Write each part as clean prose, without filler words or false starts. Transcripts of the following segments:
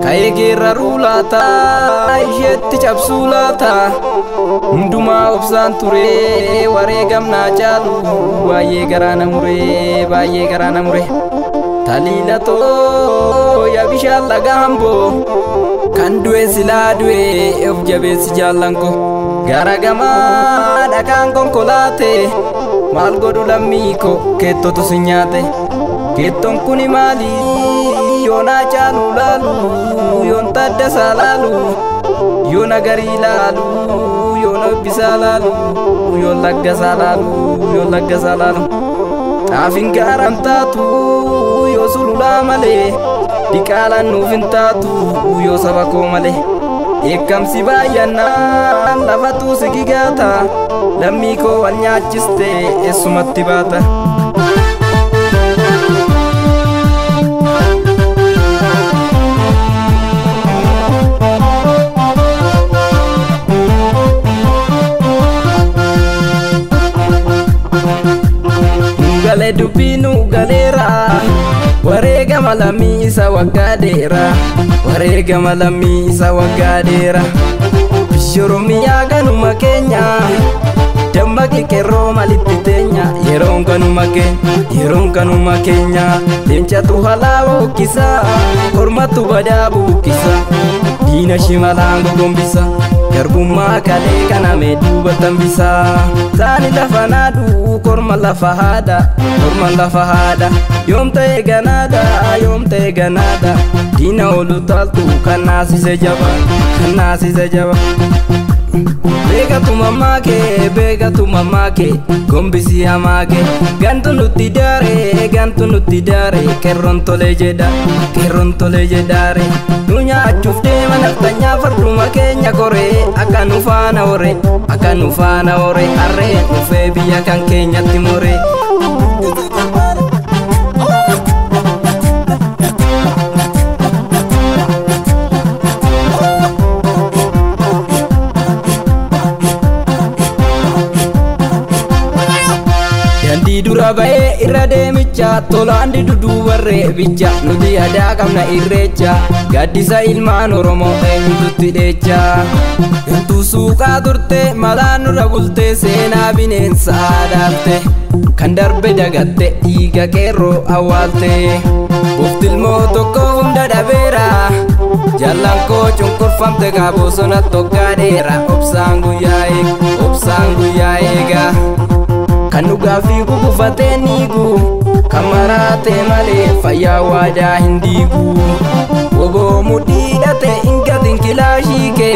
Kayegerra rulata ishetti cabsulata hunduma obsaan ture wareegamna jaalu baay'ee garana mure talilato ya bishaan laga hambo kan du'e silaa du'e of jabeessi jaallanko garagama dhakaan konkolaate maal godhu lammiiko keettotu si nyaate keetton kuni maali yoona jaalu laalu yoon taddasa laalu yoona garii laalu yoona bisa laalu yoon laggasa laalu xaafin gaaran taatu yoo sululaa malee dhiqaalaan nuuf hin taatu yoo saba koo malee eekkamsi baay'annaan lafatuu si gigaata lammii koo wal nyaachiste eessumatti baata. Gale dubinu galera warega malami isa wagadera warega malami isa wagadera bishoromiya ganuma Kenya damagi kero malititenya yeron kanuma Kenya lencha tu halawo kisa hormatu badabu kisa dina shimalango gombisa garbumma kale kana meduba tambisa tani lafanadu korma lafahada yom te ganada dina olutaltu kanasi se jaba bega tu mamake gombisi amake gantu nuti dare kerrontole jedare dunya achufte manaftanya farduma Kenya kore akanu fana ore arre nufe biya kan Kenya timore dura bae irade micha tolandi dudu warre bija nudi ada kamna irrecha gadisa ilman oromo endutti decha entu suqa durte malanu ragulte sena binensa adarte kan darbe dagatte diga kero awalte uftilmo tokko hunda dabera jallanko chunkurfamte gabosona tokkadera obsangu yaega kanu gafi gugufate nigu kamarate male faya wada hindigu wobo mudidate ingatin kilashike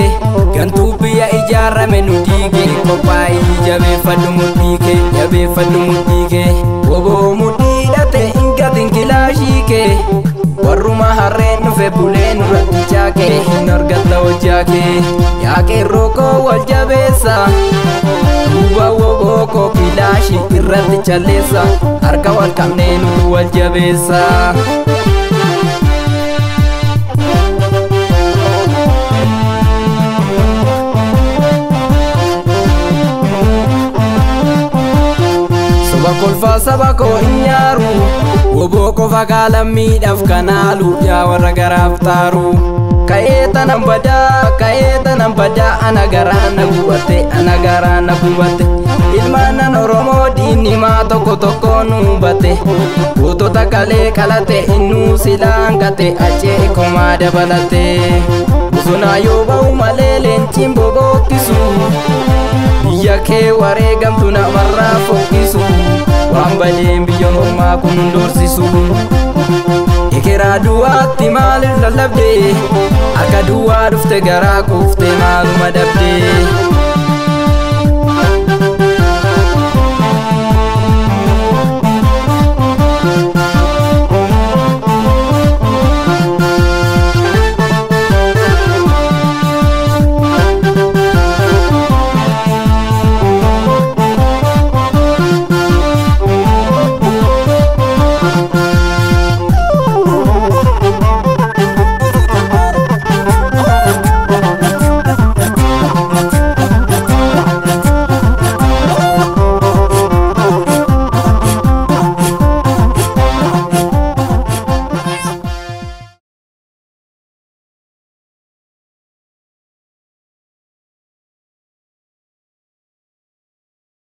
gantu biya ijara menudige kopai jabe fadu mudike wobo mudidate ingatin kilashike waruma harren nufe bulen ratichake hinorgata ojake yake roko waljabesa uba wobo ko kilashi irratti chalesa harka wal kamnenu waljabesa kolfa sabako inyaru woboko fakala midaf kanalu ya warra garaftaru kayeta nambada anagarana bubate ilmana oromo dini ma toko nubate uto takale kalate inu silangate ache komada balate usuna yoba umalele nchimbo bokisu yake waregam tuna marra fokisu wambale mbiyo ma kunundorsisu ikira duwati malil lalabde aka duwa dufte gara kufte maluma dabde